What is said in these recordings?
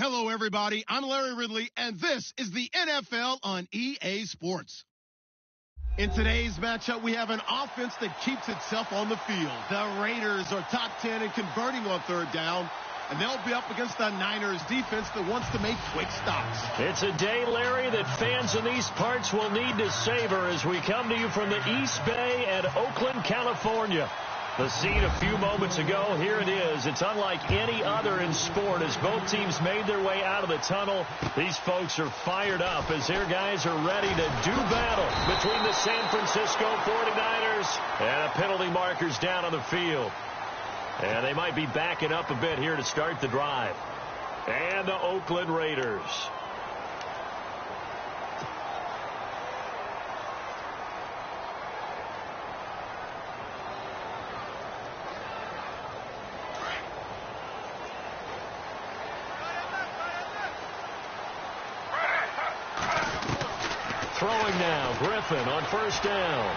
Hello, everybody. I'm Larry Ridley, and this is the NFL on EA Sports. In today's matchup, we have an offense that keeps itself on the field. The Raiders are top 10 in converting on third down, and they'll be up against the Niners defense that wants to make quick stops. It's a day, Larry, that fans in these parts will need to savor as we come to you from the East Bay at Oakland, California. The scene a few moments ago, here it is. It's unlike any other in sport as both teams made their way out of the tunnel. These folks are fired up as their guys are ready to do battle between the San Francisco 49ers and the penalty markers down on the field. And they might be backing up a bit here to start the drive. And the Oakland Raiders. Throwing now, Griffin on first down.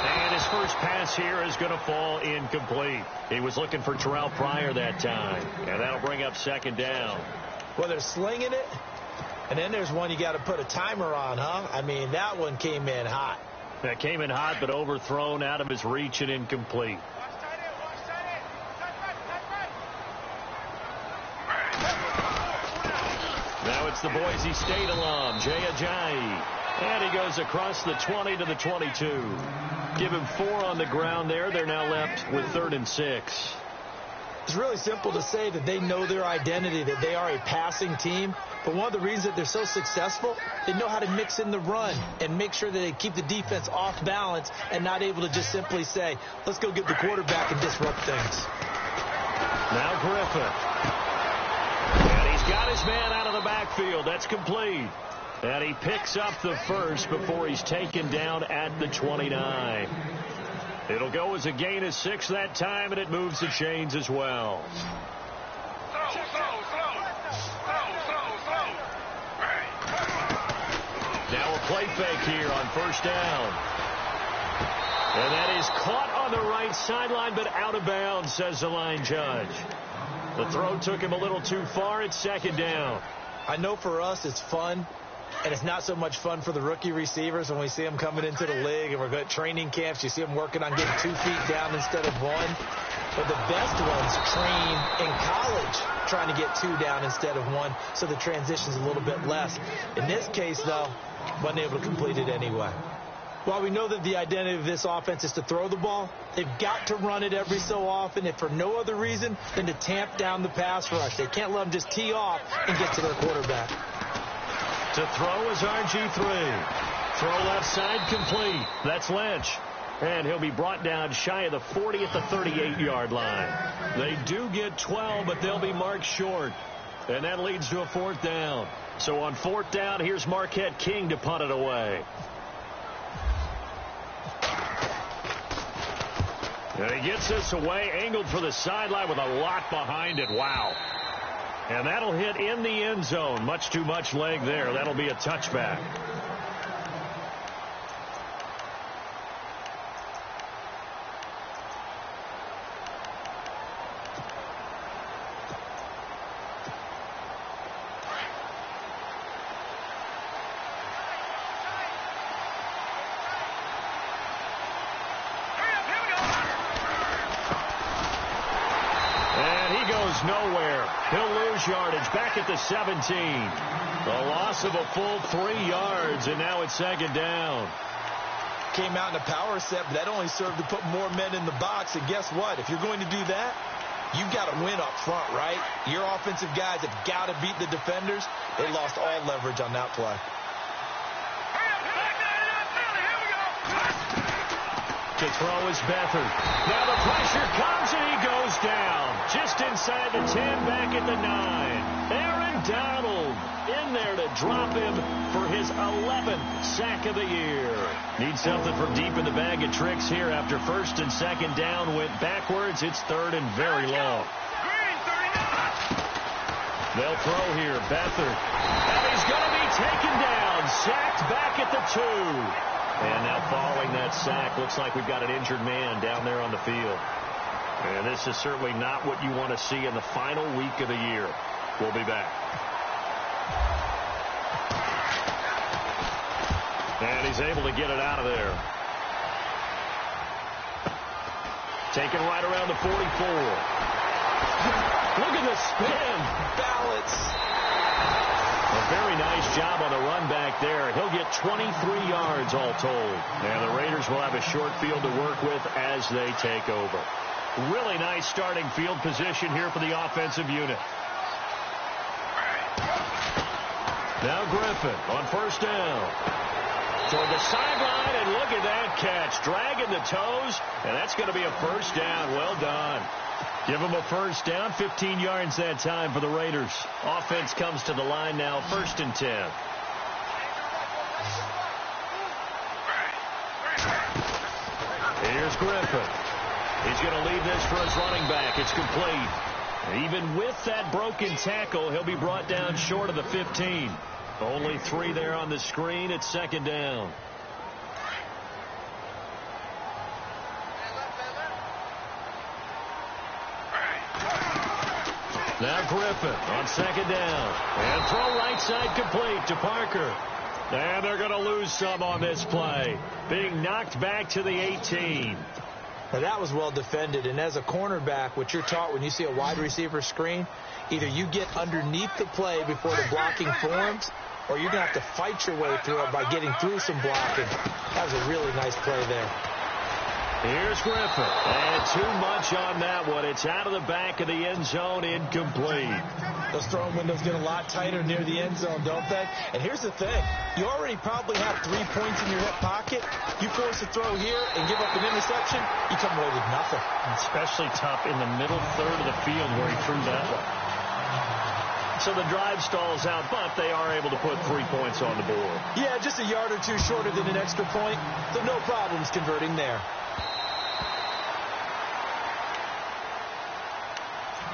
And his first pass here is going to fall incomplete. He was looking for Terrell Pryor that time. And that'll bring up second down. Well, they're slinging it. And then there's one you got to put a timer on, huh? I mean, that one came in hot. That came in hot, but overthrown out of his reach and incomplete. Now it's the Boise State alum, Jay Ajayi. And he goes across the 20 to the 22. Give him 4 on the ground there. They're now left with 3rd and 6. It's really simple to say that they know their identity, that they are a passing team. But one of the reasons that they're so successful, they know how to mix in the run and make sure that they keep the defense off balance and not able to just simply say, let's go get the quarterback and disrupt things. Now Griffin. And he's got his man out of the backfield. That's complete. And he picks up the first before he's taken down at the 29. It'll go as a gain of 6 that time, and it moves the chains as well. Now a play fake here on first down. And that is caught on the right sideline, but out of bounds, says the line judge. The throw took him a little too far. It's second down. I know for us it's fun. And it's not so much fun for the rookie receivers when we see them coming into the league and we're going to training camps. You see them working on getting 2 feet down instead of 1. But the best ones train in college trying to get 2 down instead of 1, so the transition's a little bit less. In this case, though, wasn't able to complete it anyway. While we know that the identity of this offense is to throw the ball, they've got to run it every so often, if for no other reason than to tamp down the pass rush. They can't let them just tee off and get to their quarterback. To throw is RG3. Throw left side complete. That's Lynch. And he'll be brought down shy of the 40 at the 38-yard line. They do get 12, but they'll be marked short. And that leads to a 4th down. So on 4th down, here's Marquette King to punt it away. And he gets this away, angled for the sideline with a lot behind it. Wow. And that'll hit in the end zone. Much too much leg there. That'll be a touchback. Nowhere. He'll lose yardage back at the 17. The loss of a full 3 yards, and now it's second down. Came out in a power set, but that only served to put more men in the box. And guess what? If you're going to do that, you've got to win up front, right? Your offensive guys have got to beat the defenders. They lost all leverage on that play. To throw is Beathard. Now the pressure comes and he goes down. Just inside the 10, back at the 9. Aaron Donald in there to drop him for his 11th sack of the year. Need something from deep in the bag of tricks here after 1st and 2nd down went backwards. It's 3rd and very long. They'll throw here. Beathard. And he's going to be taken down. Sacked back at the 2. And now following that sack, looks like we've got an injured man down there on the field. And this is certainly not what you want to see in the final week of the year. We'll be back. And he's able to get it out of there. Taken right around the 44. Look at the spin. Balance. A very nice job on the run back there. He'll get 23 yards all told. And the Raiders will have a short field to work with as they take over. Really nice starting field position here for the offensive unit. Now Griffin on first down. Toward the sideline, and look at that catch. Dragging the toes, and that's going to be a first down. Well done. Give them a first down, 15 yards that time for the Raiders. Offense comes to the line now, 1st and 10. Here's Griffin. He's going to leave this for his running back. It's complete. Even with that broken tackle, he'll be brought down short of the 15. Only 3 there on the screen. It's 2nd down. Now Griffin on 2nd down. And throw right side complete to Parker. And they're going to lose some on this play. Being knocked back to the 18. Now that was well defended, and as a cornerback, what you're taught when you see a wide receiver screen, either you get underneath the play before the blocking forms, or you're going to have to fight your way through it by getting through some blocking. That was a really nice play there. Here's Griffin, and too much on that one. It's out of the back of the end zone, incomplete. Those throwing windows get a lot tighter near the end zone, don't they? And here's the thing. You already probably have 3 points in your hip pocket. You force a throw here and give up an interception, you come away with nothing. Especially tough in the middle third of the field where he threw that one. So the drive stalls out, but they are able to put 3 points on the board. Yeah, just a yard or two shorter than an extra point, so no problems converting there.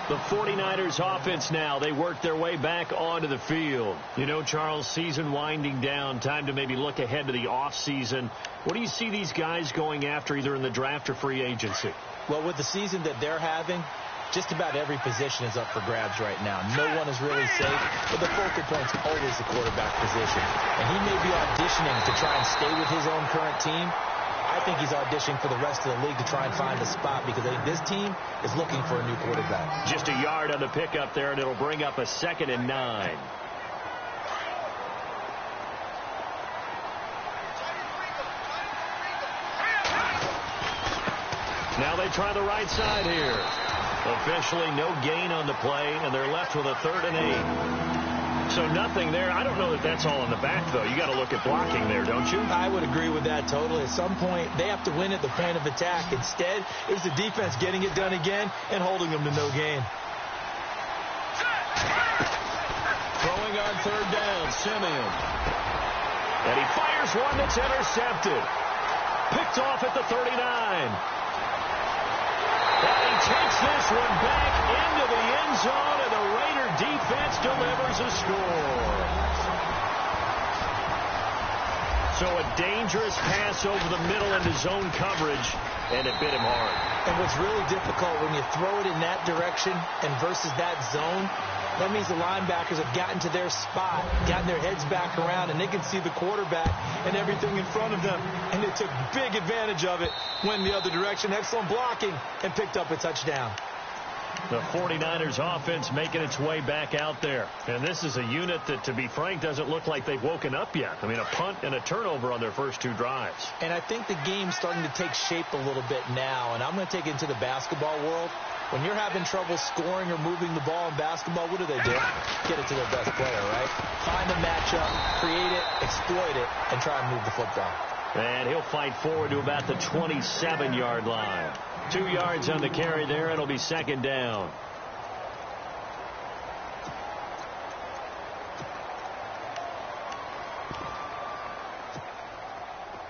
The 49ers offense now, they work their way back onto the field. You know, Charles, season winding down, time to maybe look ahead to the offseason. What do you see these guys going after either in the draft or free agency? Well, with the season that they're having, just about every position is up for grabs right now. No one is really safe, but the focal point's always the quarterback position. And he may be auditioning to try and stay with his own current team. I think he's auditioning for the rest of the league to try and find a spot because I think this team is looking for a new quarterback. Just a yard on the pickup there, and it'll bring up a 2nd and 9. Now they try the right side here. Officially no gain on the play, and they're left with a 3rd and 8. So nothing there. I don't know that that's all in the back, though. You got to look at blocking there, don't you? I would agree with that totally. At some point, they have to win at the point of attack. Instead, it was the defense getting it done again and holding them to no gain. Throwing on 3rd down, Simeon. And he fires one that's intercepted. Picked off at the 39. And he takes this one back into the end zone, and the Raider defense delivers a score. So a dangerous pass over the middle into zone coverage, and it bit him hard. And what's really difficult when you throw it in that direction and versus that zone, that means the linebackers have gotten to their spot, gotten their heads back around, and they can see the quarterback and everything in front of them. And they took big advantage of it, went the other direction, excellent blocking, and picked up a touchdown. The 49ers offense making its way back out there. And this is a unit that, to be frank, doesn't look like they've woken up yet. I mean, a punt and a turnover on their first 2 drives. And I think the game's starting to take shape a little bit now, and I'm going to take it into the basketball world. When you're having trouble scoring or moving the ball in basketball, what do? Get it to their best player, right? Find a matchup, create it, exploit it, and try and move the football. And he'll fight forward to about the 27-yard line. 2 yards on the carry there. It'll be 2nd down.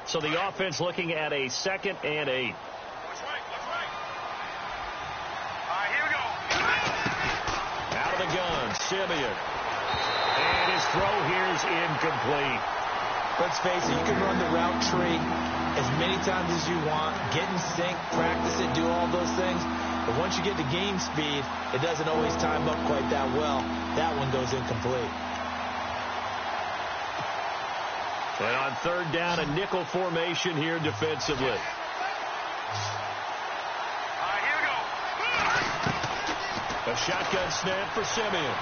So the offense looking at a 2nd and 8. Out of the gun, Simeon. And his throw here is incomplete. Let's face it, you can run the route tree as many times as you want, get in sync, practice it, do all those things. But once you get to game speed, it doesn't always time up quite that well. That one goes incomplete. And on third down, a nickel formation here defensively. Here we go. A shotgun snap for Simeon.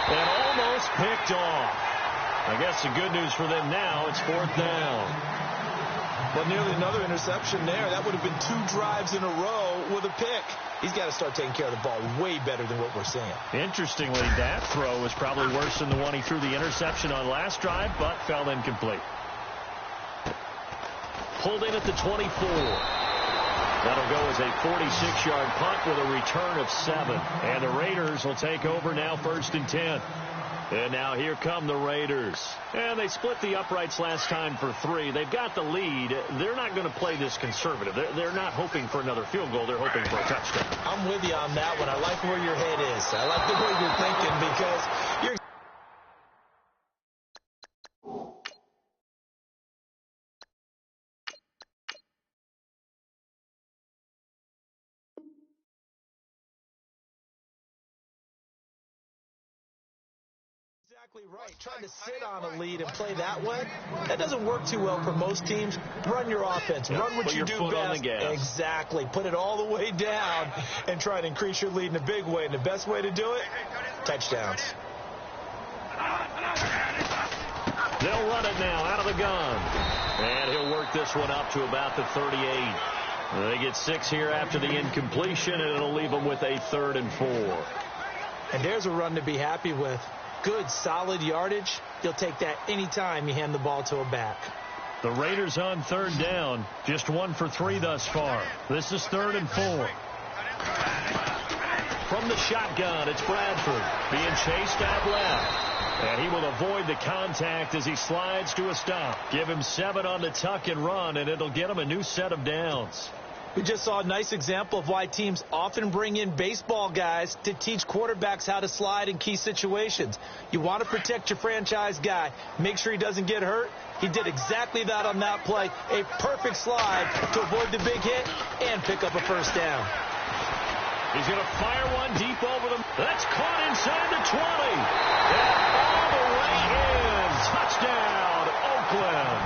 And almost picked off. I guess the good news for them now, it's fourth down. Well, nearly another interception there. That would have been 2 drives in a row with a pick. He's got to start taking care of the ball way better than what we're seeing. Interestingly, that throw was probably worse than the one he threw the interception on last drive, but fell incomplete. Pulled in at the 24. That'll go as a 46-yard punt with a return of 7. And the Raiders will take over now, 1st and 10. And now here come the Raiders. And they split the uprights last time for 3. They've got the lead. They're not going to play this conservative. They're not hoping for another field goal. They're hoping for a touchdown. I'm with you on that one. I like where your head is. I like the way you're thinking because you're exactly right. Trying to sit on a lead and play that way, that doesn't work too well for most teams. Run your offense. Run what you do best. Exactly. Put it all the way down and try to increase your lead in a big way. And the best way to do it, touchdowns. They'll run it now out of the gun. And he'll work this one up to about the 38. They get 6 here after the incompletion, and it'll leave them with a 3rd and 4. And there's a run to be happy with. Good, solid yardage. You'll take that anytime you hand the ball to a back. The Raiders on 3rd down. Just 1 for 3 thus far. This is 3rd and 4. From the shotgun, it's Bradford being chased out left. And he will avoid the contact as he slides to a stop. Give him 7 on the tuck and run, and it'll get him a new set of downs. We just saw a nice example of why teams often bring in baseball guys to teach quarterbacks how to slide in key situations. You want to protect your franchise guy. Make sure he doesn't get hurt. He did exactly that on that play. A perfect slide to avoid the big hit and pick up a 1st down. He's going to fire one deep over them. That's caught inside the 20. And all the way in. Touchdown, Oakland.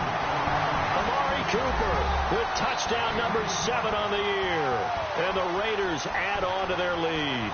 Amari Cooper with touchdown number 7 on the year. And the Raiders add on to their lead.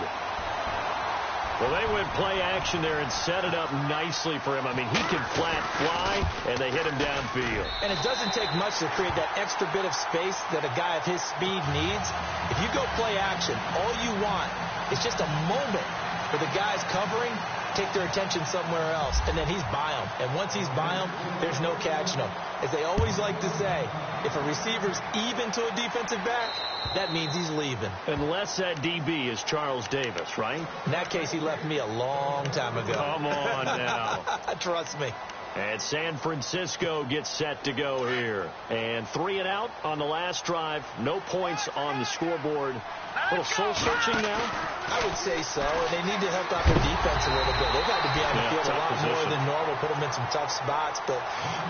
Well, they went play action there and set it up nicely for him. I mean, he can flat fly, and they hit him downfield. And it doesn't take much to create that extra bit of space that a guy of his speed needs. If you go play action, all you want is just a moment for the guys covering, take their attention somewhere else, and then he's by them. And once he's by them, there's no catching him. As they always like to say, if a receiver's even to a defensive back, that means he's leaving. Unless that DB is Charles Davis, right? In that case, he left me a long time ago. Come on now. Trust me. And San Francisco gets set to go here. And 3 and out on the last drive. No points on the scoreboard. A little soul-searching now? I would say so. And they need to help out their defense a little bit. They've got to be on the field a lot more than normal, put them in some tough spots. But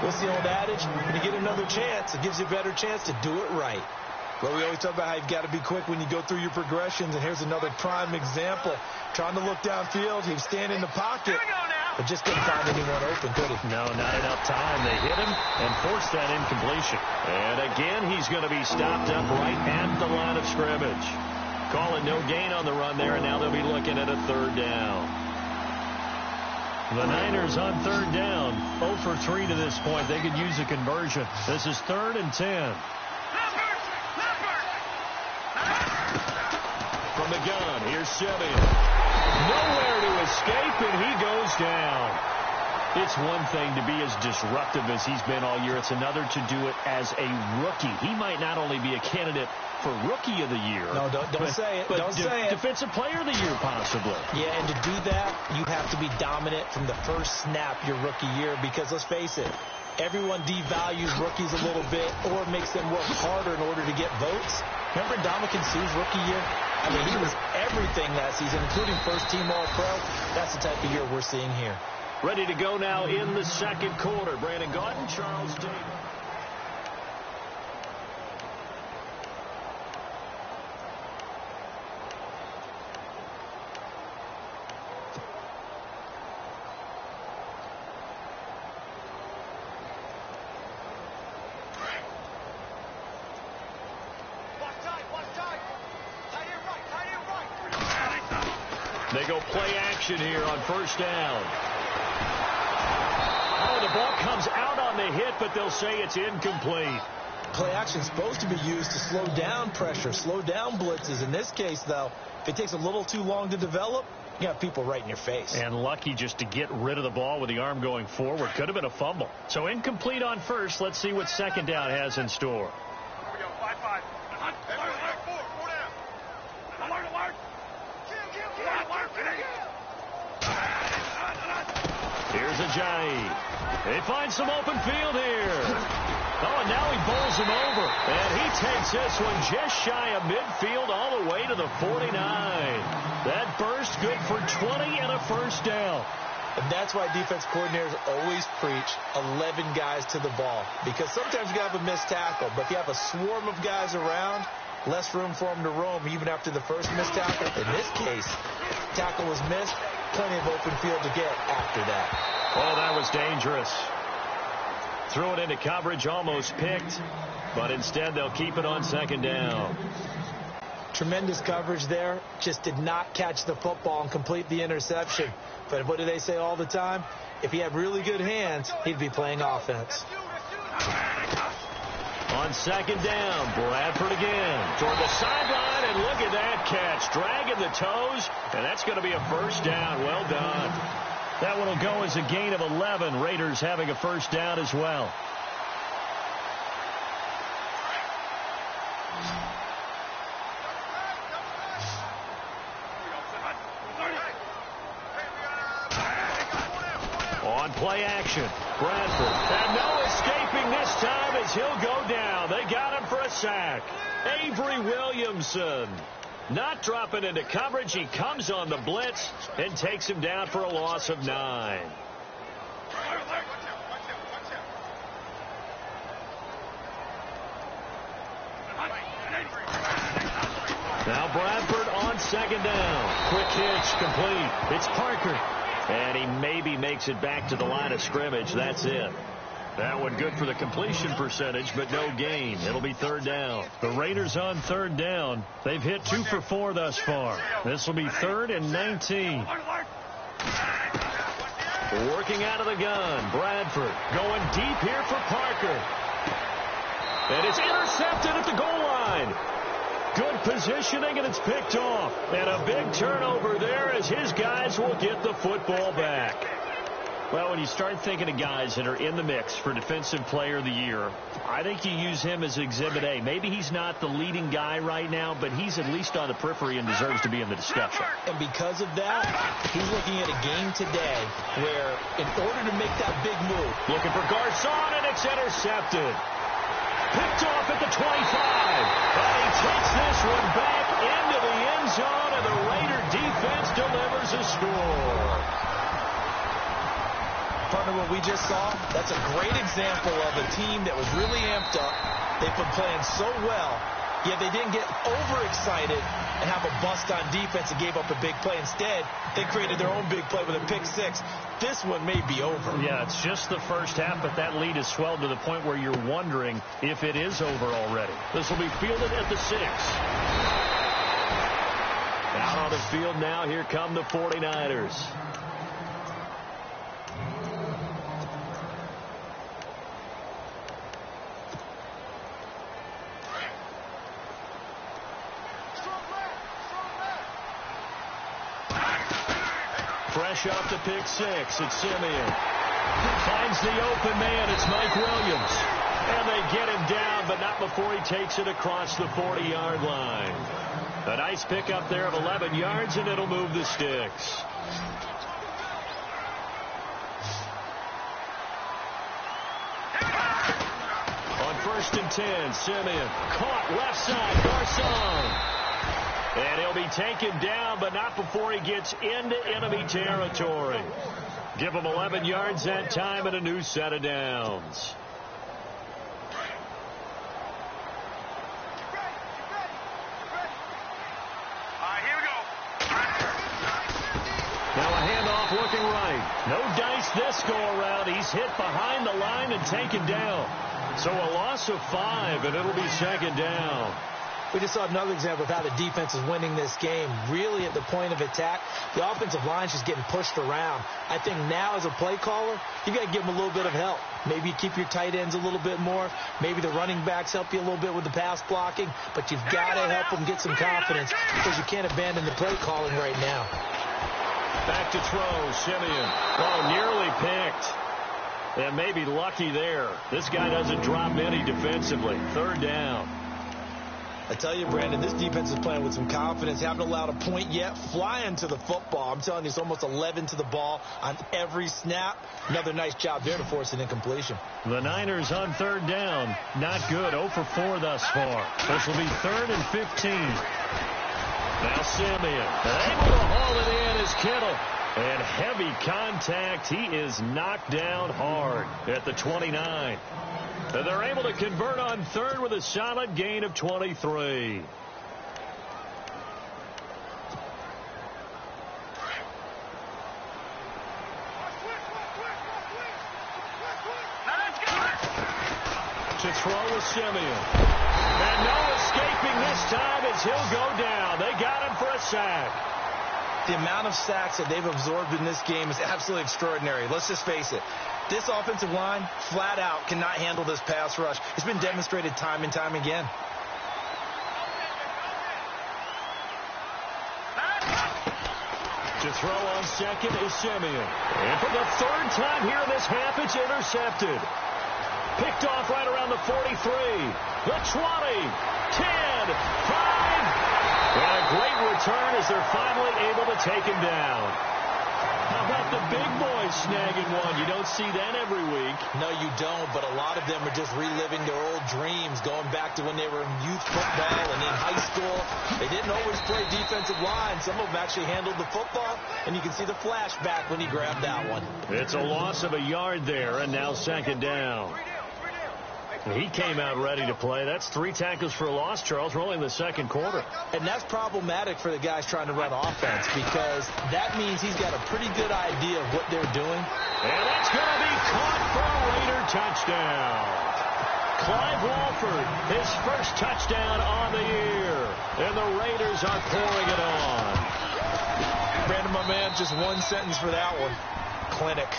what's the old adage? When you get another chance, it gives you a better chance to do it right. Well, we always talk about how you've got to be quick when you go through your progressions, and here's another prime example. Trying to look downfield, he was standing in the pocket, but just couldn't find anyone open, could he? No, not enough time. They hit him and forced that incompletion. And again, he's going to be stopped up right at the line of scrimmage. Call it no gain on the run there, and now they'll be looking at a 3rd down. The Niners on 3rd down, 0 for 3 to this point. They could use a conversion. This is 3rd and 10. From the gun, here's Simeon. Nowhere to escape, and he goes down. It's one thing to be as disruptive as he's been all year. It's another to do it as a rookie. He might not only be a candidate for Rookie of the Year. No, don't say it. Don't say it. Defensive Player of the Year, possibly. Yeah, and to do that, you have to be dominant from the first snap your rookie year because, let's face it, everyone devalues rookies a little bit or makes them work harder in order to get votes. Remember Ndamukong Suh's rookie year? I mean, he was everything that season, including first-team All-Pro. That's the type of year we're seeing here. Ready to go now in the 2nd quarter. Brandon Gaudin, Charles Davis. They go play action here on first down. Oh, the ball comes out on the hit, but they'll say it's incomplete. Play action is supposed to be used to slow down pressure, slow down blitzes. In this case, though, if it takes a little too long to develop, you got people right in your face. And lucky just to get rid of the ball with the arm going forward. Could have been a fumble. So incomplete on first. Let's see what second down has in store. Here we go. 5-5. Here's Ajayi. They find some open field here. Oh, and now he bowls him over. And he takes this one just shy of midfield all the way to the 49. That burst good for 20 and a first down. And that's why defense coordinators always preach 11 guys to the ball. Because sometimes you have a missed tackle. But if you have a swarm of guys around, less room for them to roam even after the first missed tackle. In this case, tackle was missed. Plenty of open field to get after that. Oh, that was dangerous. Threw it into coverage, almost picked, but instead they'll keep it on second down. Tremendous coverage there. Just did not catch the football and complete the interception. But what do they say all the time? If he had really good hands, he'd be playing offense. On second down, Bradford again toward the sideline, and look at that catch. Dragging the toes, and that's going to be a first down. Well done. That one will go as a gain of 11. Raiders having a first down as well. On play action, Bradford. And no escaping this time as he'll go down. They got him for a sack. Avery Williamson not dropping into coverage. He comes on the blitz and takes him down for a loss of 9. Now Bradford on second down. Quick hitch, complete. It's Parker. And he maybe makes it back to the line of scrimmage. That's it. That one good for the completion percentage, but no gain. It'll be third down. The Raiders on third down. They've hit 2 for 4 thus far. This will be 3rd and 19. Working out of the gun. Bradford going deep here for Parker. And it's intercepted at the goal line. Good positioning, and it's picked off. And a big turnover there as his guys will get the football back. Well, when you start thinking of guys that are in the mix for Defensive Player of the Year, I think you use him as Exhibit A. Maybe he's not the leading guy right now, but he's at least on the periphery and deserves to be in the discussion. And because of that, he's looking at a game today where, in order to make that big move, looking for Garcon, and it's intercepted. Picked off at the 25. And he takes this one back into the end zone, and the Raider defense delivers a score. Partner, what we just saw, that's a great example of a team that was really amped up. They've been playing so well, yet they didn't get overexcited and have a bust on defense and gave up a big play. Instead, they created their own big play with a pick six. This one may be over. Yeah, it's just the first half, but that lead has swelled to the point where you're wondering if it is over already. This will be fielded at the 6. Out on the field now, here come the 49ers. Fresh off the pick 6, it's Simeon. Finds the open man, it's Mike Williams. And they get him down, but not before he takes it across the 40-yard line. A nice pickup there of 11 yards, and it'll move the sticks. On 1st and 10, Simeon caught left side, Garcon. And he'll be taken down, but not before he gets into enemy territory. Give him 11 yards that time and a new set of downs. Here we go. Now a handoff looking right. No dice this go around. He's hit behind the line and taken down. So a loss of 5, and it'll be second down. We just saw another example of how the defense is winning this game. Really at the point of attack, the offensive line's just getting pushed around. I think now as a play caller, you got to give them a little bit of help. Maybe you keep your tight ends a little bit more. Maybe the running backs help you a little bit with the pass blocking. But you've got to help them get some confidence because you can't abandon the play calling right now. Back to throw, Simeon. Oh, nearly picked. And maybe lucky there. This guy doesn't drop any defensively. Third down. I tell you, Brandon, this defense is playing with some confidence. Haven't allowed a point yet. Flying to the football. I'm telling you, it's almost 11 to the ball on every snap. Another nice job there to force an incompletion. The Niners on third down. Not good. 0 for 4 thus far. This will be 3rd and 15. Now Simeon. Able to haul it in is Kittle. And heavy contact. He is knocked down hard at the 29. And they're able to convert on third with a solid gain of 23. To throw with Simeon. And no escaping this time as he'll go down. They got him for a sack. The amount of sacks that they've absorbed in this game is absolutely extraordinary. Let's just face it. This offensive line, flat out, cannot handle this pass rush. It's been demonstrated time and time again. To throw on second is Simeon. And for the third time here in this half, it's intercepted. Picked off right around the 43. The 20. 10. 5. And a great return as they're finally able to take him down. How about the big boys snagging one? You don't see that every week. No, you don't, but a lot of them are just reliving their old dreams, going back to when they were in youth football and in high school. They didn't always play defensive line. Some of them actually handled the football, and you can see the flashback when he grabbed that one. It's a loss of a yard there, and now second down. He came out ready to play. That's 3 tackles for a loss, Charles. We're only in the second quarter. And that's problematic for the guys trying to run offense because that means he's got a pretty good idea of what they're doing. And that's going to be caught for a Raider touchdown. Clive Walford, his first touchdown on the year. And the Raiders are pouring it on. Brandon, my man, just one sentence for that one. Clinic.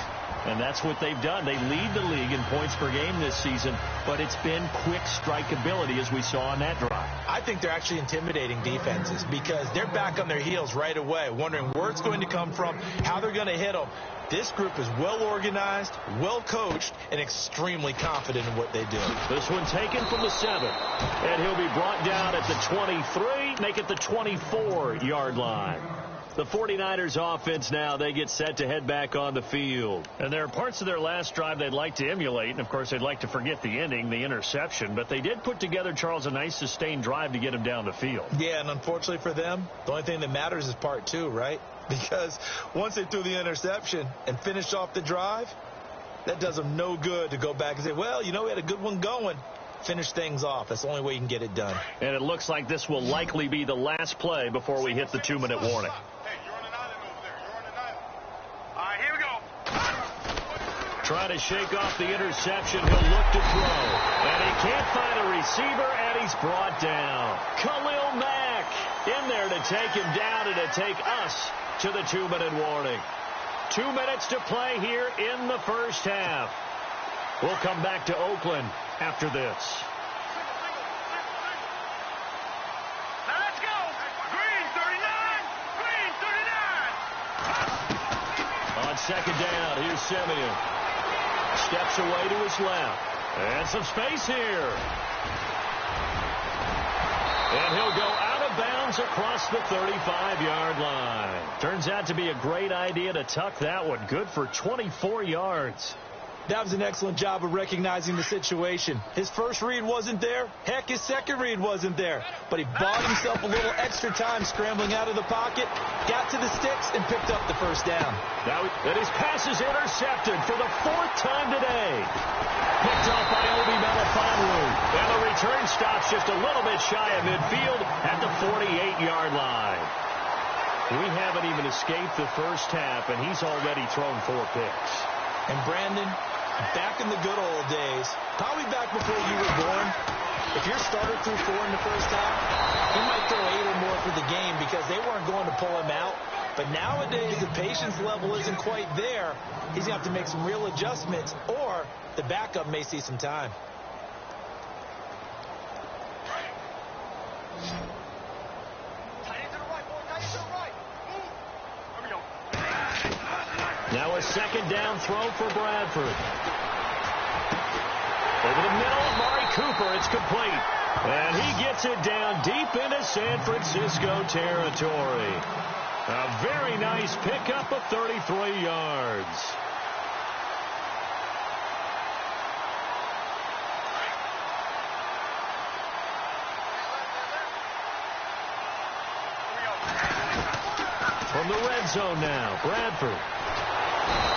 And that's what they've done. They lead the league in points per game this season, but it's been quick strike ability as we saw on that drive. I think they're actually intimidating defenses because they're back on their heels right away, wondering where it's going to come from, how they're going to hit them. This group is well organized, well coached, and extremely confident in what they do. This one taken from the 7, and he'll be brought down at the 23, make it the 24-yard line. The 49ers offense now, they get set to head back on the field. And there are parts of their last drive they'd like to emulate. And, of course, they'd like to forget the ending, the interception. But they did put together, Charles, a nice sustained drive to get him down the field. Yeah, and unfortunately for them, the only thing that matters is part 2, right? Because once they threw the interception and finished off the drive, that does them no good to go back and say, well, you know, we had a good one going. Finish things off. That's the only way you can get it done. And it looks like this will likely be the last play before we hit the 2-minute warning. Trying to shake off the interception. He'll look to throw. And he can't find a receiver, and he's brought down. Khalil Mack in there to take him down and to take us to the 2-minute warning. 2 minutes to play here in the first half. We'll come back to Oakland after this. Let's go. Green 39. Green 39. On second down, here's Simeon. Steps away to his left. And some space here. And he'll go out of bounds across the 35-yard line. Turns out to be a great idea to tuck that one. Good for 24 yards. That was an excellent job of recognizing the situation. His first read wasn't there. Heck, his second read wasn't there. But he bought himself a little extra time scrambling out of the pocket, got to the sticks, and picked up the first down. And his pass is intercepted for the 4th time today. Picked off by Obi Melifonwu. And the return stops just a little bit shy of midfield at the 48-yard line. We haven't even escaped the first half, and he's already thrown 4 picks. And Brandon, back in the good old days, probably back before you were born, if your starter threw 4 in the first half, he might throw 8 or more for the game because they weren't going to pull him out. But nowadays, the patience level isn't quite there. He's going to have to make some real adjustments, or the backup may see some time. Now a second down throw for Bradford. Over the middle, Amari Cooper. It's complete. And he gets it down deep into San Francisco territory. A very nice pickup of 33 yards. From the red zone now, Bradford.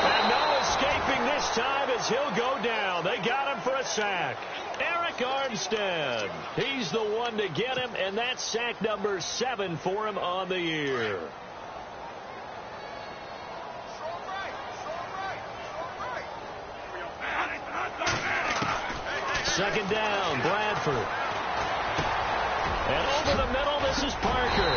And no escaping this time as he'll go down. They got him for a sack. Eric Armstead. He's the one to get him, and that's sack number 7 for him on the year. Second down, Bradford. And over the middle, this is Parker.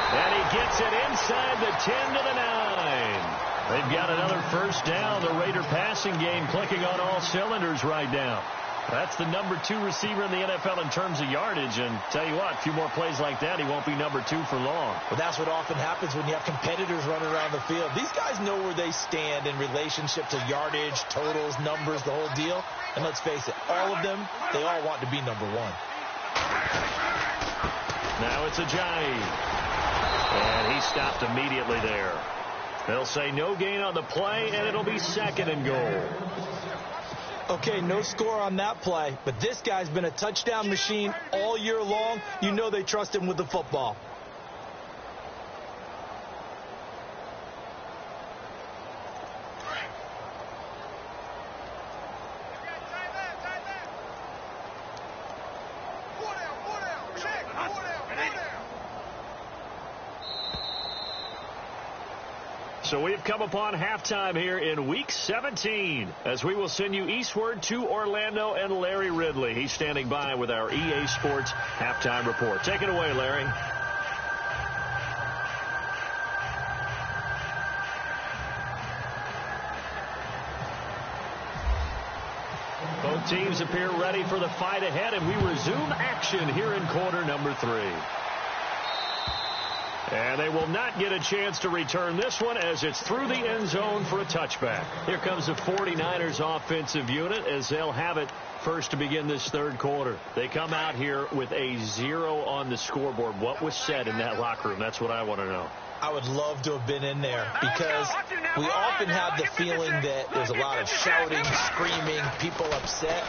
And he gets it inside the 10 to the 9. They've got another first down. The Raider passing game clicking on all cylinders right now. That's the number 2 receiver in the NFL in terms of yardage. And tell you what, a few more plays like that, he won't be number 2 for long. Well, that's what often happens when you have competitors running around the field. These guys know where they stand in relationship to yardage, totals, numbers, the whole deal. And let's face it, all of them, they all want to be number 1. Now it's Ajayi. And he stopped immediately there. They'll say no gain on the play, and it'll be second and goal. Okay, no score on that play, but this guy's been a touchdown machine all year long. You know they trust him with the football. So we've come upon halftime here in Week 17 as we will send you eastward to Orlando and Larry Ridley. He's standing by with our EA Sports halftime report. Take it away, Larry. Both teams appear ready for the fight ahead, and we resume action here in quarter number 3. And they will not get a chance to return this one as it's through the end zone for a touchback. Here comes the 49ers offensive unit as they'll have it first to begin this third quarter. They come out here with a 0 on the scoreboard. What was said in that locker room? That's what I want to know. I would love to have been in there because we often have the feeling that there's a lot of shouting, screaming, people upset.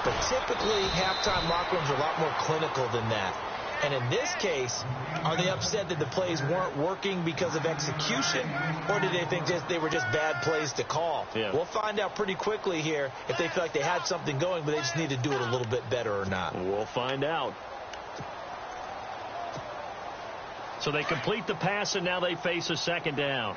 But typically, halftime locker rooms are a lot more clinical than that. And in this case, are they upset that the plays weren't working because of execution, or did they think they were just bad plays to call? Yeah. We'll find out pretty quickly here if they feel like they had something going, but they just need to do it a little bit better or not. We'll find out. So they complete the pass, and now they face a second down.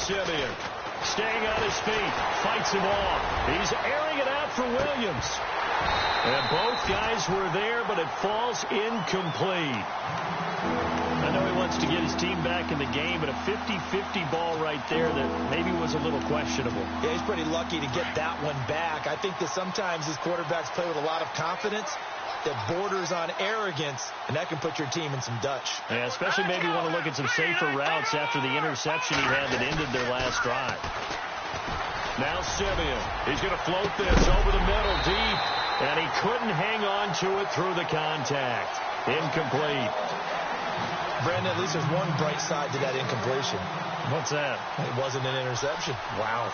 Simeon staying on his feet, fights him off. He's airing it out for Williams. And both guys were there, but it falls incomplete. I know he wants to get his team back in the game, but a 50-50 ball right there that maybe was a little questionable. Yeah, he's pretty lucky to get that one back. I think that sometimes these quarterbacks play with a lot of confidence that borders on arrogance, and that can put your team in some Dutch. Yeah, especially maybe you want to look at some safer routes after the interception he had that ended their last drive. Now Simeon, he's going to float this over the middle deep, and he couldn't hang on to it through the contact. Incomplete. Brandon, at least there's one bright side to that incompletion. What's that? It wasn't an interception. Wow.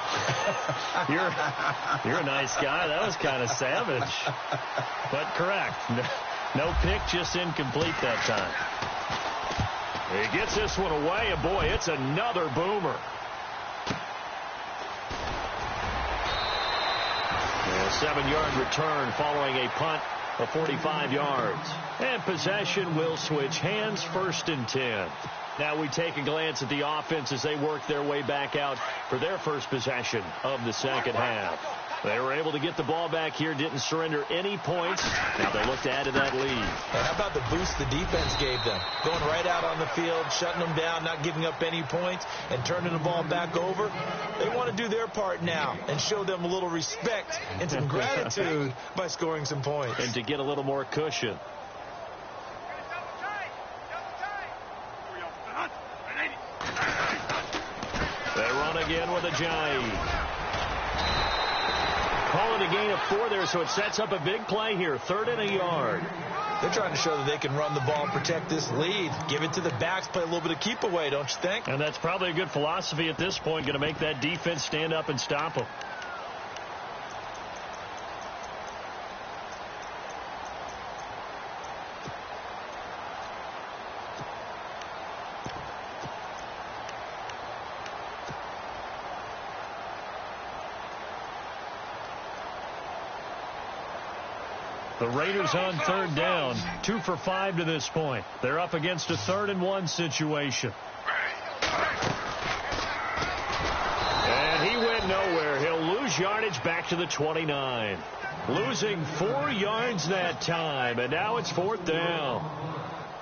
You're a nice guy. That was kind of savage. But correct. No pick, just incomplete that time. He gets this one away, and boy, it's another boomer. 7-yard return following a punt of 45 yards. And possession will switch hands, 1st and 10. Now we take a glance at the offense as they work their way back out for their first possession of the second half. They were able to get the ball back here, didn't surrender any points. Now they look to add to that lead. And how about the boost the defense gave them? Going right out on the field, shutting them down, not giving up any points, and turning the ball back over. They want to do their part now and show them a little respect and some gratitude by scoring some points. And to get a little more cushion. They run again with Ajayi. Call it a gain of 4 there, so it sets up a big play here. 3rd and a yard. They're trying to show that they can run the ball and protect this lead. Give it to the backs, play a little bit of keep away, don't you think? And that's probably a good philosophy at this point, going to make that defense stand up and stop them. The Raiders on 3rd down, 2 for 5 to this point. They're up against a 3rd and 1 situation. And he went nowhere. He'll lose yardage back to the 29. Losing 4 yards that time, and now it's 4th down.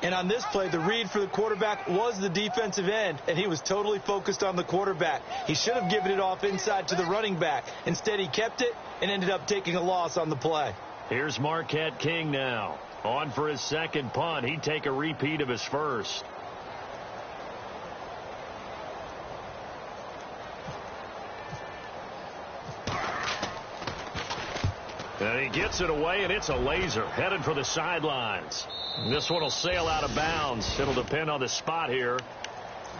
And on this play, the read for the quarterback was the defensive end, and he was totally focused on the quarterback. He should have given it off inside to the running back. Instead, he kept it and ended up taking a loss on the play. Here's Marquette King now. On for his second punt. He'd take a repeat of his first. And he gets it away, and it's a laser. Headed for the sidelines. This one will sail out of bounds. It'll depend on the spot here.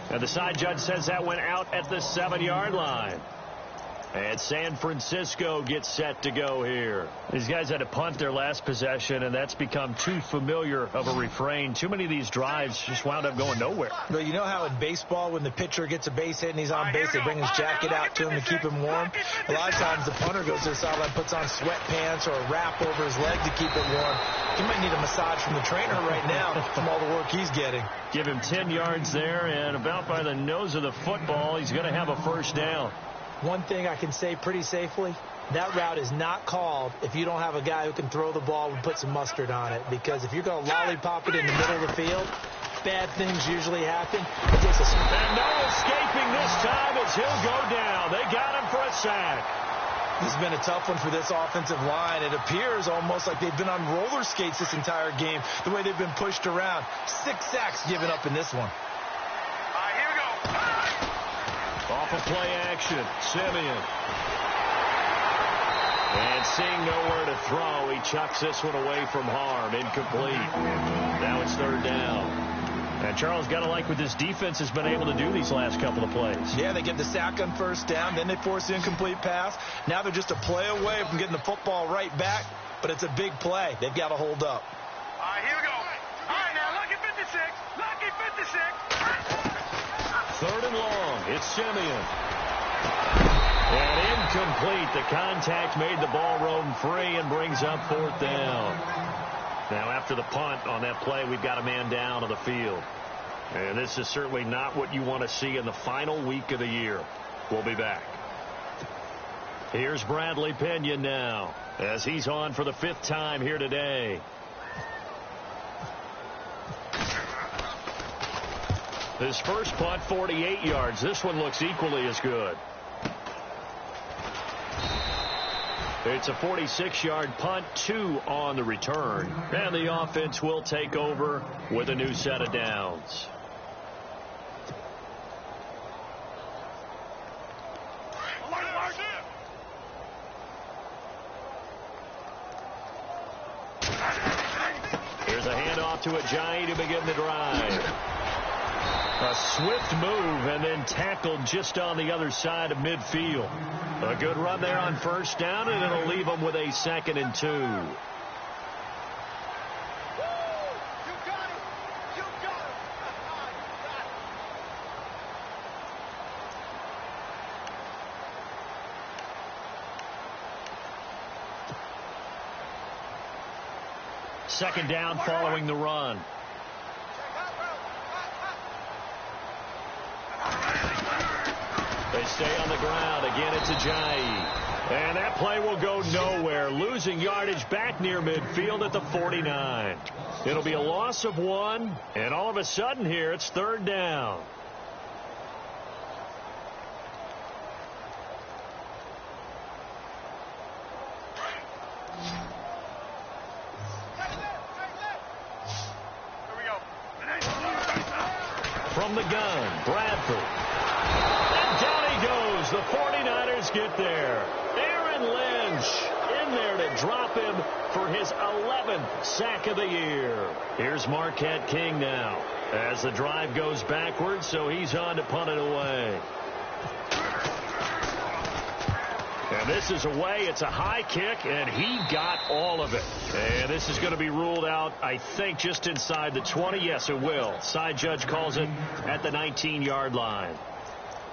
And the side judge says that went out at the 7-yard line. And San Francisco gets set to go here. These guys had to punt their last possession, and that's become too familiar of a refrain. Too many of these drives just wound up going nowhere. Well, you know how in baseball, when the pitcher gets a base hit and he's on base, they bring his jacket out to him to keep him warm? A lot of times the punter goes to the sideline, puts on sweatpants or a wrap over his leg to keep it warm. He might need a massage from the trainer right now from all the work he's getting. Give him 10 yards there, and about by the nose of the football, he's going to have a 1st down. One thing I can say pretty safely, that route is not called if you don't have a guy who can throw the ball and put some mustard on it. Because if you're going to lollipop it in the middle of the field, bad things usually happen. It takes a and no escaping this time as he'll go down. They got him for a sack. This has been a tough one for this offensive line. It appears almost like they've been on roller skates this entire game, the way they've been pushed around. 6 sacks given up in this one. Off of play action, Simeon. And seeing nowhere to throw, he chucks this one away from harm. Incomplete. Now it's 3rd down. And Charles, got to like what this defense has been able to do these last couple of plays. Yeah, they get the sack on 1st down, then they force the incomplete pass. Now they're just a play away from getting the football right back, but it's a big play. They've got to hold up. All right, here we go. All right, now, lucky 56. Lucky 56. 3rd and long. It's Simeon. And incomplete. The contact made the ball roam free and brings up 4th down. Now after the punt on that play, we've got a man down on the field. And this is certainly not what you want to see in the final week of the year. We'll be back. Here's Bradley Pena now as he's on for the 5th time here today. His first punt, 48 yards. This one looks equally as good. It's a 46-yard punt, 2 on the return. And the offense will take over with a new set of downs. Here's a handoff to Ajayi to begin the drive. A swift move and then tackled just on the other side of midfield. A good run there on 1st down, and it'll leave them with a 2nd and 2. Second down following the run. They stay on the ground. Again, it's Ajayi. And that play will go nowhere. Losing yardage back near midfield at the 49. It'll be a loss of 1. And all of a sudden here, it's third down. From the gun, Bradford. And down he goes. The 49ers get there. Aaron Lynch in there to drop him for his 11th sack of the year. Here's Marquette King now as the drive goes backwards, so he's on to punt it away. And this is away. It's a high kick, and he got all of it. And this is going to be ruled out, I think, just inside the 20. Yes, it will. Side judge calls it at the 19-yard line.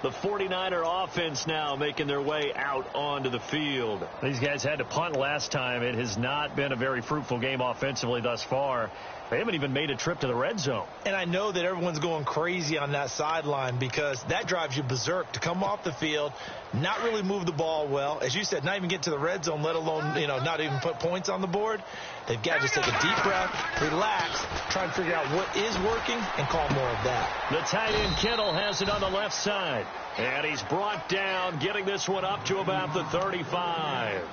The 49er offense now making their way out onto the field. These guys had to punt last time. It has not been a very fruitful game offensively thus far. They haven't even made a trip to the red zone. And I know that everyone's going crazy on that sideline because that drives you berserk to come off the field, not really move the ball well. As you said, not even get to the red zone, let alone, not even put points on the board. They've got to just take a deep breath, relax, try and figure out what is working, and call more of that. The tight end Kittle has it on the left side. And he's brought down, getting this one up to about the 35.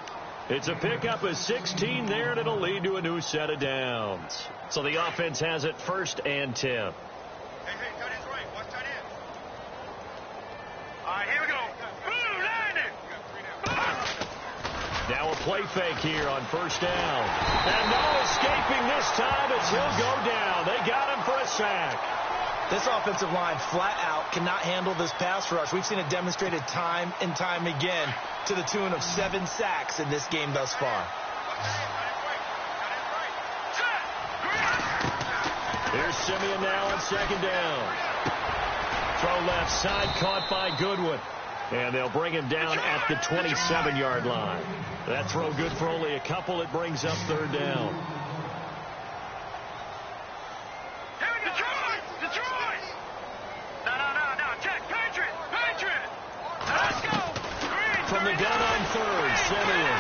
It's a pickup of 16 there, and it'll lead to a new set of downs. So the offense has it 1st and 10. Hey, tight end's right. Watch tight end. All right, here we go. Ooh, landed. Now a play fake here on 1st down. And no escaping this time as he'll go down. They got him for a sack. This offensive line flat out cannot handle this pass rush. We've seen it demonstrated time and time again to the tune of 7 sacks in this game thus far. Here's Simeon now on 2nd down. Throw left side, caught by Goodwin. And they'll bring him down at the 27-yard line. That throw good for only a couple. It brings up 3rd down. From the gun on 3rd, Simeon.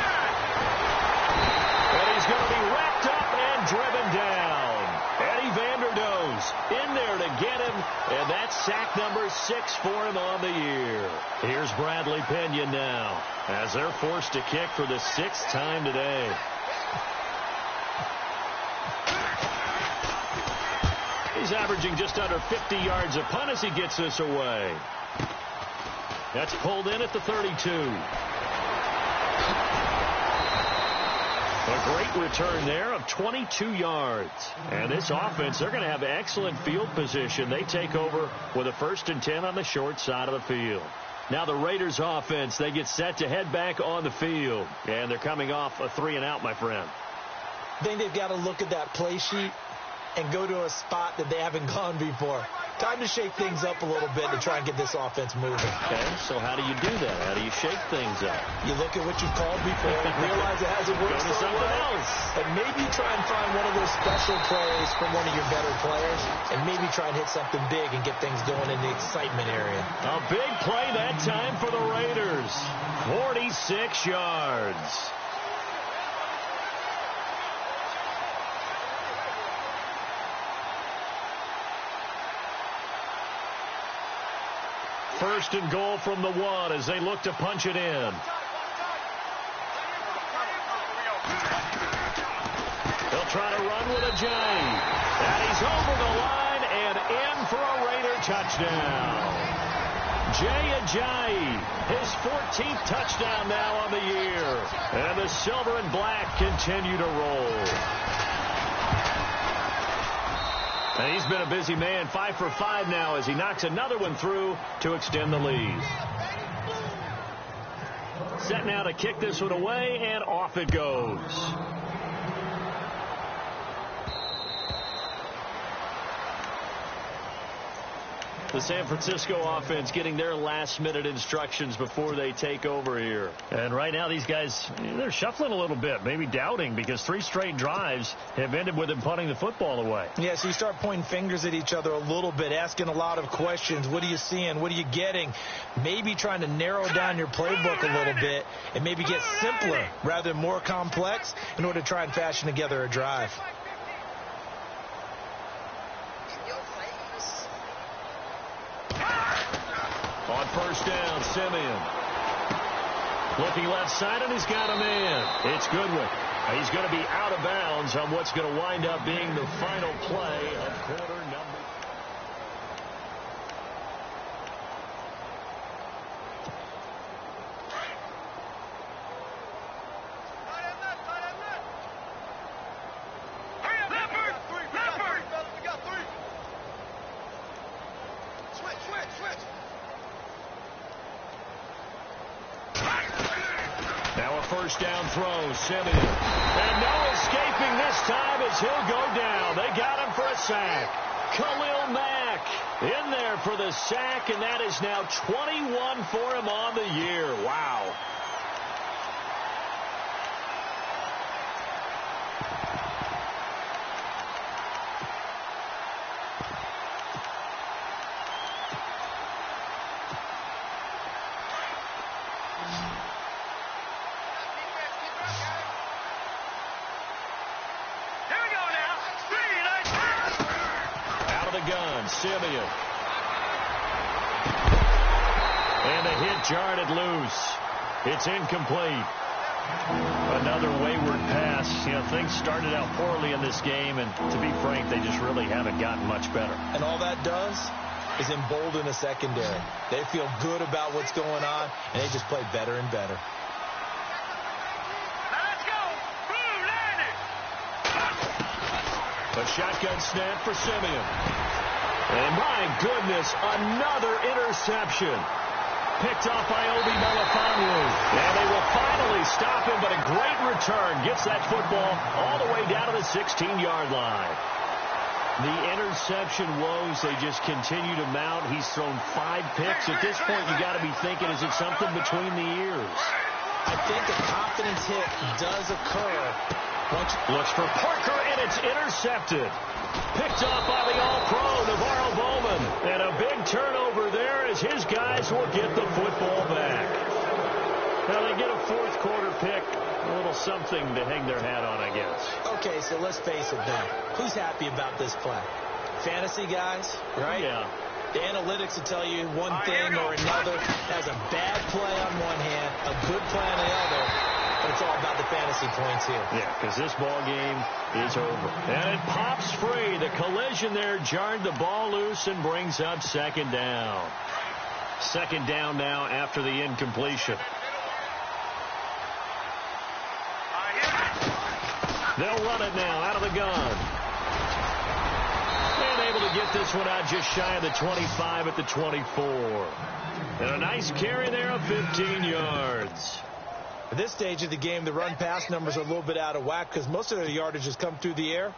And he's going to be wrapped up and driven down. Eddie Vanderdoes in there to get him, and that's sack number 6 for him on the year. Here's Bradley Pinion now as they're forced to kick for the 6th time today. He's averaging just under 50 yards a punt as he gets this away. That's pulled in at the 32. A great return there of 22 yards. And this offense, they're going to have excellent field position. They take over with a 1st and 10 on the short side of the field. Now the Raiders offense, they get set to head back on the field. And they're coming off a 3-and-out, my friend. I think they've got to look at that play sheet and go to a spot that they haven't gone before. Time to shake things up a little bit to try and get this offense moving. Okay, so how do you do that? How do you shake things up? You look at what you've called before, realize it hasn't worked so well, and maybe try and find one of those special plays from one of your better players, and maybe try and hit something big and get things going in the excitement area. A big play that time for the Raiders. 46 yards. First and goal from the 1 as they look to punch it in. They'll try to run with Ajayi. And he's over the line and in for a Raider touchdown. Jay Ajayi, his 14th touchdown now on the year. And the silver and black continue to roll. And he's been a busy man, 5 for 5 now as he knocks another one through to extend the lead. Set now to kick this one away, and off it goes. The San Francisco offense getting their last-minute instructions before they take over here. And right now, these guys, they're shuffling a little bit, maybe doubting, because 3 straight drives have ended with them punting the football away. Yeah, so you start pointing fingers at each other a little bit, asking a lot of questions. What are you seeing? What are you getting? Maybe trying to narrow down your playbook a little bit and maybe get simpler rather than more complex in order to try and fashion together a drive. On first down, Simeon. Looking left side, and he's got a man. It's Goodwin. He's going to be out of bounds on what's going to wind up being the final play of quarter number. Now a first down throw, Simeon. And no escaping this time as he'll go down. They got him for a sack. Khalil Mack in there for the sack, and that is now 21 for him on the year. Wow. Simeon. And the hit jarred it loose. It's incomplete. Another wayward pass. You know, things started out poorly in this game, and to be frank, they just really haven't gotten much better. And all that does is embolden the secondary. They feel good about what's going on, and they just play better and better. A shotgun snap for Simeon. And my goodness, another interception. Picked off by Obi Melifonwu. And they will finally stop him, but a great return. Gets that football all the way down to the 16-yard line. The interception woes, they just continue to mount. He's thrown 5 picks. At this point, you got to be thinking, is it something between the ears? I think a confidence hit does occur. Looks for Parker, and it's intercepted. Picked off by the All-Pro, Navarro Bowman. And a big turnover there as his guys will get the football back. Now they get a fourth-quarter pick. A little something to hang their hat on, I guess. Okay, so let's face it now. Who's happy about this play? Fantasy guys, right? Yeah. The analytics will tell you one thing or another. Has a bad play on one hand, a good play on the other. But it's all about the fantasy points here. Yeah, because this ball game is over. And it pops free. The collision there jarred the ball loose and brings up second down. Second down now after the incompletion. They'll run it now out of the gun. And able to get this one out just shy of the 25 at the 24. And a nice carry there of 15 yards. At this stage of the game, the run-pass numbers are a little bit out of whack because most of their yardage has come through the air.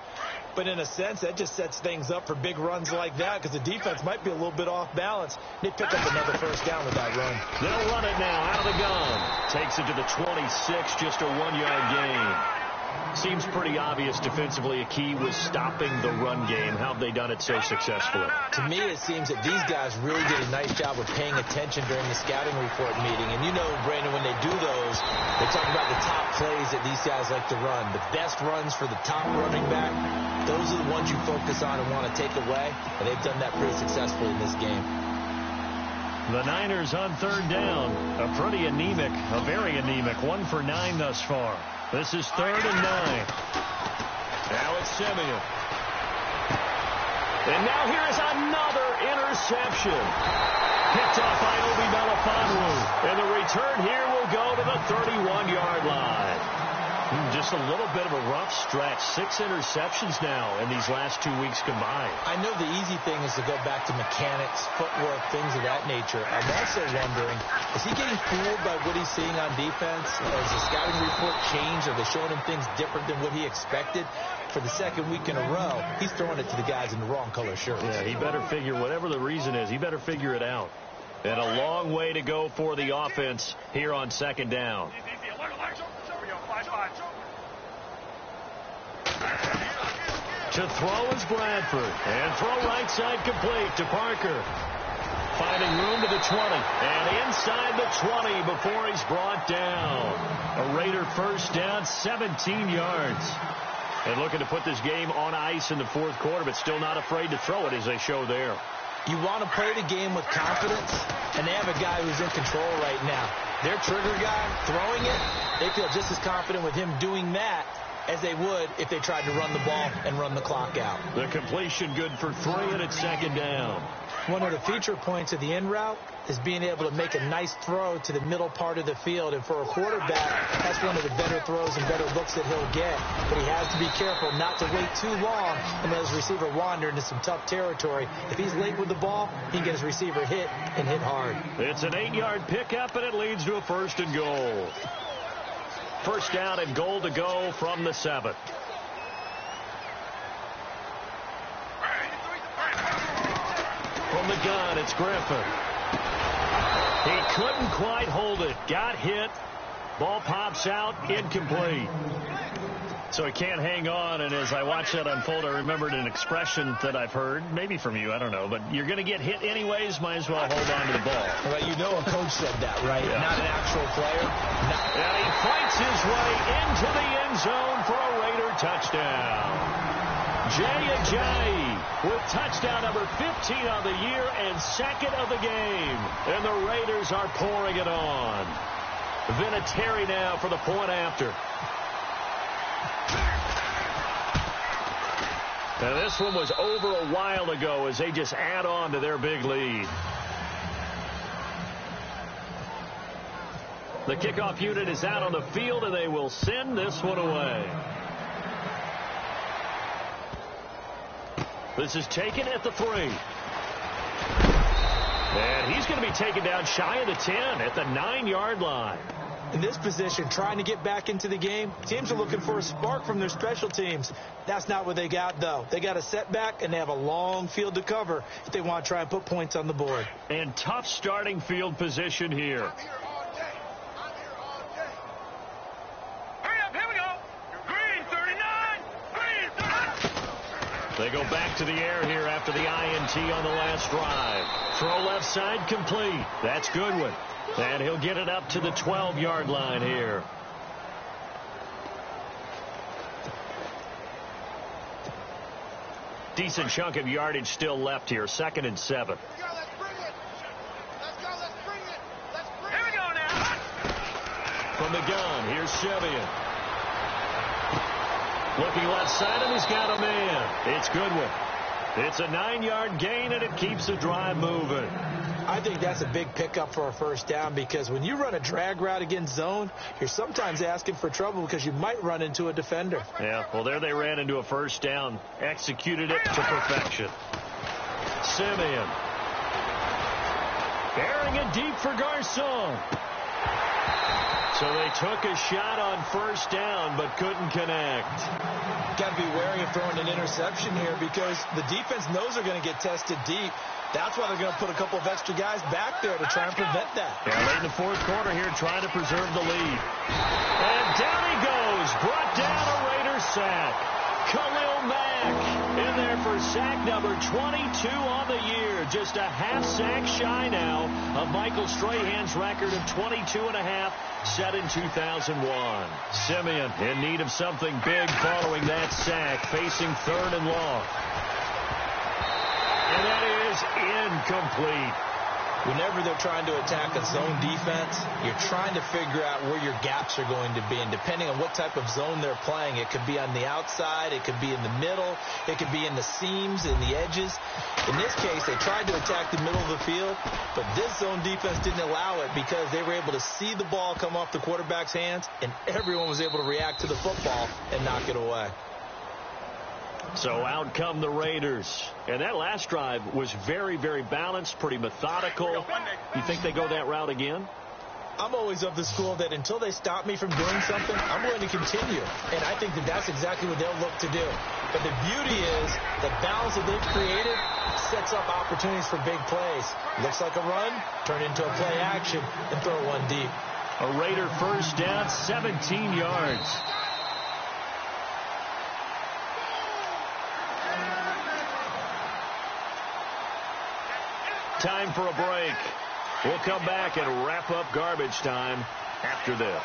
But in a sense, that just sets things up for big runs like that because the defense might be a little bit off balance. They pick up another first down with that run. They'll run it now out of the gun. Takes it to the 26, just a 1-yard gain. Seems pretty obvious defensively a key was stopping the run game. How have they done it so successfully? To me, it seems that these guys really did a nice job of paying attention during the scouting report meeting. And you know, Brandon, when they do those, they talk about the top plays that these guys like to run. The best runs for the top running back, those are the ones you focus on and want to take away. And they've done that pretty successfully in this game. The Niners on third down. A pretty anemic, a very anemic 1 for 9 thus far. This is 3rd and 9. Now it's Simeon. And now here is another interception. Picked off by Obi Melifonwu. And the return here will go to the 31-yard line. Just a little bit of a rough stretch. 6 interceptions now in these last 2 weeks combined. I know the easy thing is to go back to mechanics, footwork, things of that nature. I'm also wondering, is he getting fooled by what he's seeing on defense? Has the scouting report changed? Are they showing him things different than what he expected? For the second week in a row, he's throwing it to the guys in the wrong color shirts. Yeah, he better figure, whatever the reason is, he better figure it out. And a long way to go for the offense here on second down. To throw is Bradford. And throw right side complete to Parker. Finding room to the 20. And inside the 20 before he's brought down. A Raider first down, 17 yards. And looking to put this game on ice in the fourth quarter, but still not afraid to throw it as they show there. You want to play the game with confidence, and they have a guy who's in control right now. Their trigger guy throwing it, they feel just as confident with him doing that as they would if they tried to run the ball and run the clock out. The completion good for 3, and it's second down. One of the feature points of the in route is being able to make a nice throw to the middle part of the field. And for a quarterback, that's one of the better throws and better looks that he'll get. But he has to be careful not to wait too long and let his receiver wander into some tough territory. If he's late with the ball, he can get his receiver hit and hit hard. It's an 8-yard pickup, and it leads to a 1st and goal. First down and goal to go from the 7. From the gun, it's Griffin. He couldn't quite hold it. Got hit. Ball pops out. Incomplete. So he can't hang on, and as I watched that unfold, I remembered an expression that I've heard, maybe from you, I don't know, but you're going to get hit anyways, might as well hold on to the ball. Well, you know a coach said that, right? Yeah. Not an actual player. No. And he fights his way into the end zone for a Raider touchdown. Jay Ajayi with touchdown number 15 on the year and 2nd of the game. And the Raiders are pouring it on. Vinatieri now for the point after. Now this one was over a while ago as they just add on to their big lead. The kickoff unit is out on the field, and they will send this one away. This is taken at the 3. And he's going to be taken down shy of the 10 at the 9-yard line. In this position, trying to get back into the game, teams are looking for a spark from their special teams. That's not what they got, though. They got a setback, and they have a long field to cover if they want to try and put points on the board. And tough starting field position here. They go back to the air here after the INT on the last drive. Throw left side complete. That's Goodwin. And he'll get it up to the 12-yard line here. Decent chunk of yardage still left here. 2nd and 7. Let's go, let's bring it. Let's go, let's bring it. Let's bring it. Here we go now. From the gun, here's Simeon. Looking left side, and he's got a man. It's Goodwin. It's a 9-yard gain, and it keeps the drive moving. I think that's a big pickup for a first down because when you run a drag route against zone, you're sometimes asking for trouble because you might run into a defender. Yeah, well, there they ran into a first down. Executed it to perfection. Simeon. Bearing it deep for Garcon. So they took a shot on first down but couldn't connect. Got to be wary of throwing an interception here because the defense knows they're going to get tested deep. That's why they're going to put a couple of extra guys back there to try and prevent that. Yeah, late in the fourth quarter here trying to preserve the lead. And down he goes. Brought down a Raider sack. Khalil Mack in there for sack number 22 on the year. Just a half sack shy now of Michael Strahan's record of 22.5 set in 2001. Simeon in need of something big following that sack, facing 3rd and long. And that is incomplete. Whenever they're trying to attack a zone defense, you're trying to figure out where your gaps are going to be. And depending on what type of zone they're playing, it could be on the outside, it could be in the middle, it could be in the seams, in the edges. In this case, they tried to attack the middle of the field, but this zone defense didn't allow it because they were able to see the ball come off the quarterback's hands, and everyone was able to react to the football and knock it away. So out come the Raiders. And that last drive was very, very balanced, pretty methodical. You think they go that route again? I'm always of the school that until they stop me from doing something, I'm going to continue. And I think that that's exactly what they'll look to do. But the beauty is the balance that they've created sets up opportunities for big plays. Looks like a run, turn into a play action, and throw one deep. A Raider first down, 17 yards. Time for a break. We'll come back and wrap up garbage time after this.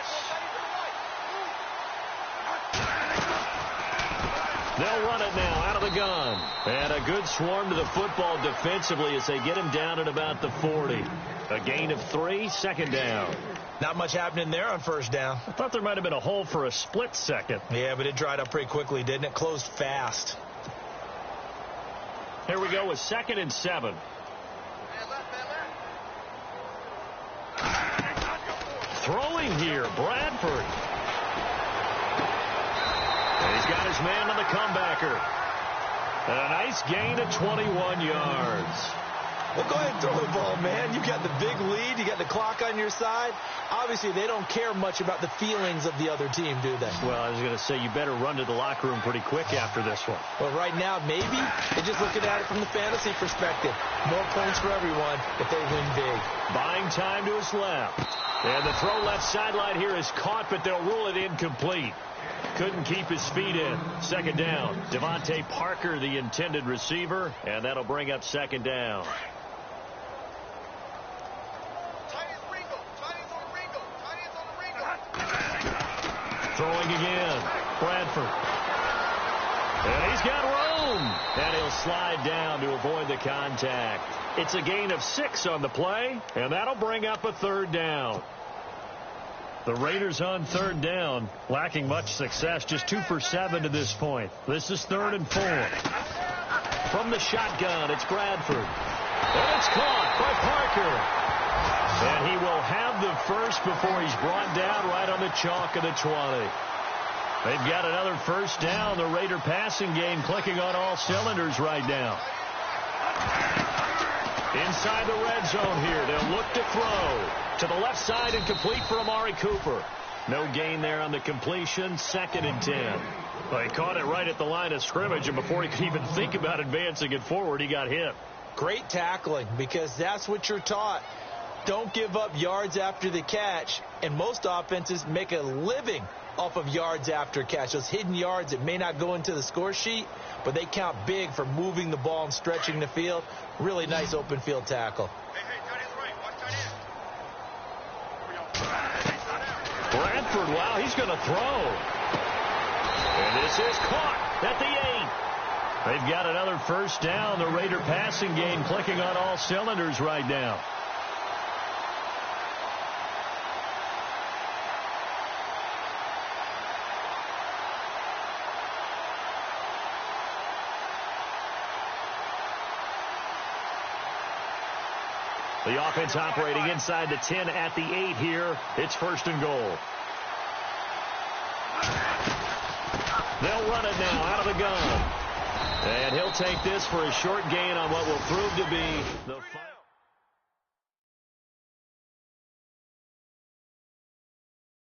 They'll run it now out of the gun. And a good swarm to the football defensively as they get him down at about the 40. A gain of 3, second down. Not much happening there on first down. I thought there might have been a hole for a split second. Yeah, but it dried up pretty quickly, didn't it? Closed fast. Here we go with 2nd and 7. Throwing here, Bradford. And he's got his man on the comebacker. A nice gain of 21 yards. Well, go ahead and throw the ball, man. You've got the big lead. You got the clock on your side. Obviously, they don't care much about the feelings of the other team, do they? Well, I was going to say, you better run to the locker room pretty quick after this one. Well, right now, maybe. They're just looking at it from the fantasy perspective. More points for everyone if they win big. Buying time to his left. And the throw left sideline here is caught, but they'll rule it incomplete. Couldn't keep his feet in. Second down. Devontae Parker, the intended receiver, and that'll bring up second down. Throwing again. Bradford. And he's got room. And he'll slide down to avoid the contact. It's a gain of 6 on the play, and that'll bring up a third down. The Raiders on third down, lacking much success, just 2 for 7 to this point. This is 3rd and 4. From the shotgun, it's Bradford. And it's caught by Parker. And he will have the first before he's brought down right on the chalk of the 20. They've got another first down. The Raider passing game clicking on all cylinders right now. Inside the red zone here. They'll look to throw. To the left side and complete for Amari Cooper. No gain there on the completion. 2nd and 10. Well, he caught it right at the line of scrimmage, and before he could even think about advancing it forward, he got hit. Great tackling, because that's what you're taught. Don't give up yards after the catch, and most offenses make a living off of yards after catch. Those hidden yards that may not go into the score sheet, but they count big for moving the ball and stretching the field. Really nice open field tackle. Bradford, wow, he's going to throw. And this is caught at the 8. They've got another first down. The Raider passing game clicking on all cylinders right now. The offense operating inside the 10 at the 8 here. It's 1st and goal. They'll run it now out of the gun. And he'll take this for a short gain on what will prove to be the final.